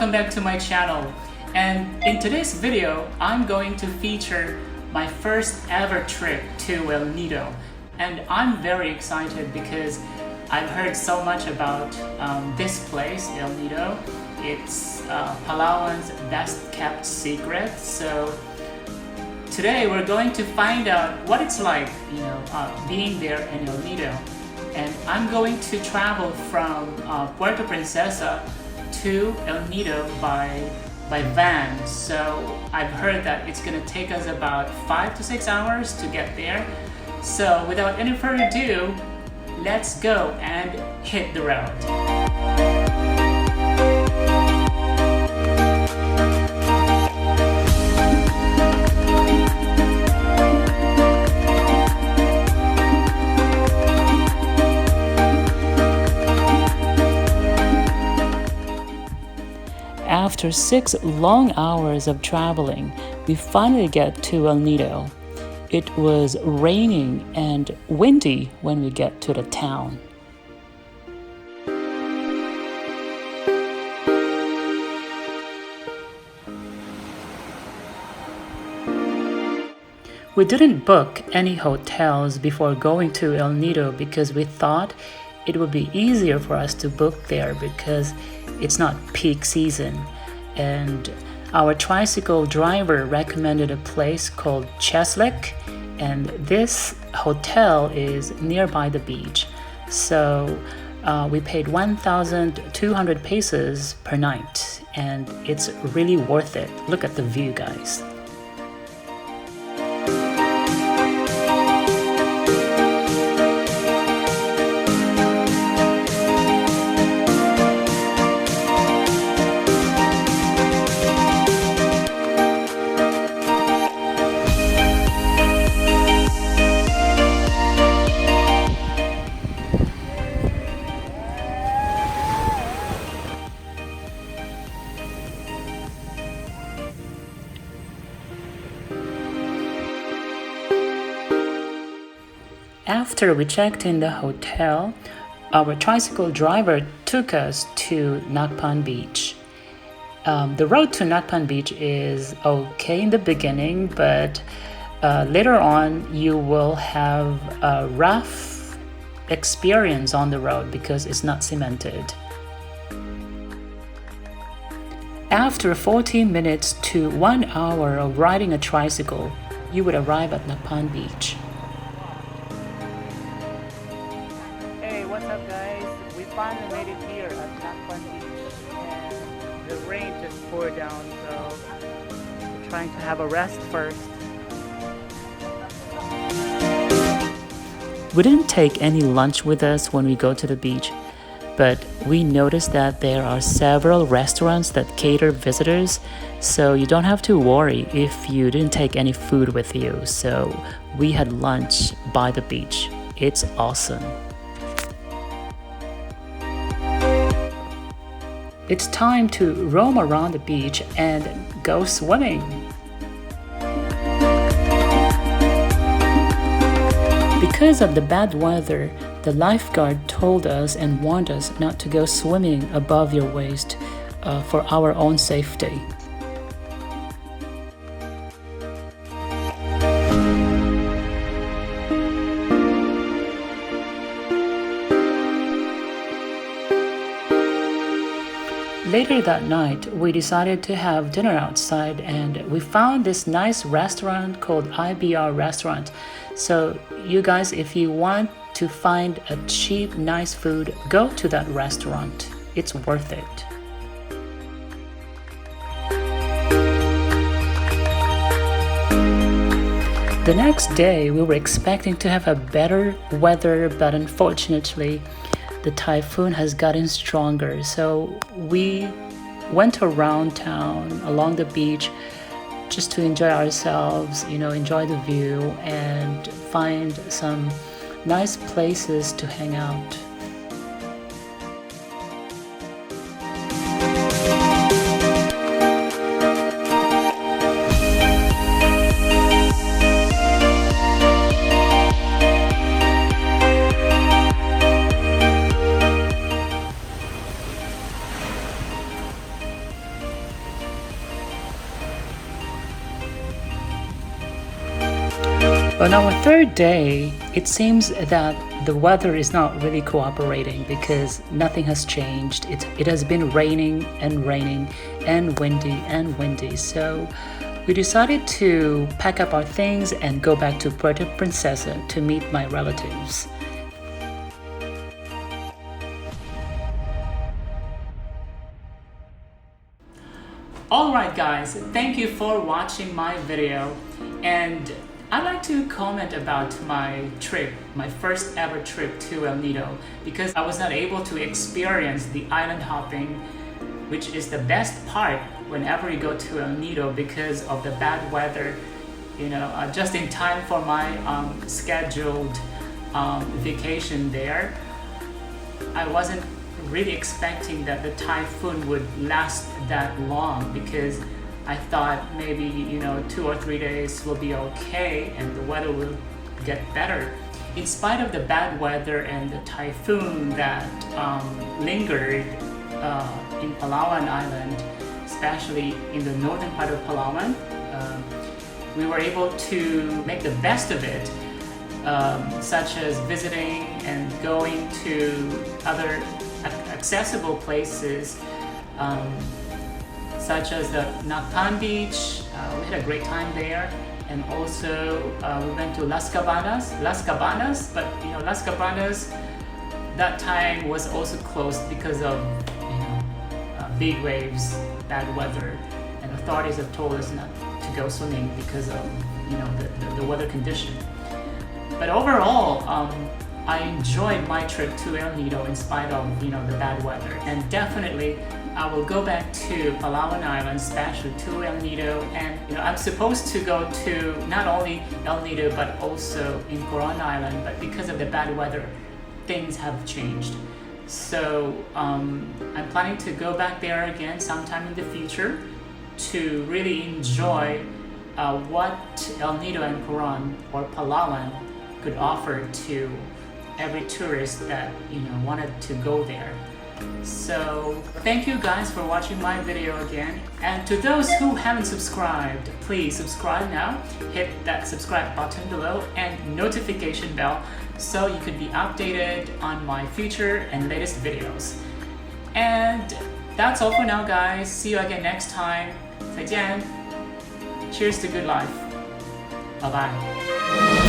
welcome back to my channel. And in today's video, I'm going to feature my first ever trip to El Nido. And I'm very excited because I've heard so much about this place, El Nido. It's Palawan's best kept secret. So today we're going to find out what it's like, being there in El Nido. And I'm going to travel from Puerto Princesa to El Nido by van. So I've heard that it's gonna take us about 5 to 6 hours to get there. So without any further ado, let's go and hit the road. After 6 long hours of traveling, we finally get to El Nido. It was raining and windy when we get to the town. We didn't book any hotels before going to El Nido because we thought it would be easier for us to book there because it's not peak season. And our tricycle driver recommended a place called Cheslek, and this hotel is nearby the beach. So we paid 1,200 pesos per night, and it's really worth it. Look at the view, guys. After we checked in the hotel, our tricycle driver took us to Nakpan Beach. The road to Nakpan Beach is okay in the beginning, but later on you will have a rough experience on the road because it's not cemented. After 14 minutes to 1 hour of riding a tricycle, you would arrive at Nakpan Beach. What's up, guys? We finally made it here at Nakpan Beach, and the rain just poured down, so we're trying to have a rest first. We didn't take any lunch with us when we go to the beach, but we noticed that there are several restaurants that cater visitors, so you don't have to worry if you didn't take any food with you. So we had lunch by the beach. It's awesome. It's time to roam around the beach and go swimming. Because of the bad weather, the lifeguard told us and warned us not to go swimming above your waist for our own safety. Later that night, we decided to have dinner outside, and we found this nice restaurant called IBR Restaurant. So you guys, if you want to find a cheap, nice food, go to that restaurant. It's worth it. The next day, we were expecting to have a better weather, but unfortunately, the typhoon has gotten stronger, so we went around town along the beach just to enjoy ourselves, enjoy the view and find some nice places to hang out. On our third day, it seems that the weather is not really cooperating because nothing has changed. It has been raining and raining and windy. So we decided to pack up our things and go back to Puerto Princesa to meet my relatives. Alright guys, thank you for watching my video, and I'd like to comment about my trip, my first ever trip to El Nido, because I was not able to experience the island hopping, which is the best part whenever you go to El Nido because of the bad weather. Just in time for my scheduled vacation there, I wasn't really expecting that the typhoon would last that long, because I thought maybe 2 or 3 days will be okay and the weather will get better. In spite of the bad weather and the typhoon that lingered in Palawan Island, especially in the northern part of Palawan, we were able to make the best of it, such as visiting and going to other accessible places, such as the Nakpan Beach. We had a great time there, and also we went to Las Cabanas, but Las Cabanas that time was also closed because of big waves, bad weather, and authorities have told us not to go swimming because of the weather condition. But overall, I enjoyed my trip to El Nido in spite of the bad weather, and definitely I will go back to Palawan Island, especially to El Nido. And I'm supposed to go to not only El Nido but also in Coron Island, but because of the bad weather, things have changed. So I'm planning to go back there again sometime in the future to really enjoy what El Nido and Coron or Palawan could offer to every tourist that wanted to go there. So thank you guys for watching my video again, and to those who haven't subscribed, please subscribe now. Hit that subscribe button below and notification bell so you could be updated on my future and latest videos. And that's all for now guys. See you again next time. 再见. Cheers to good life. Bye bye.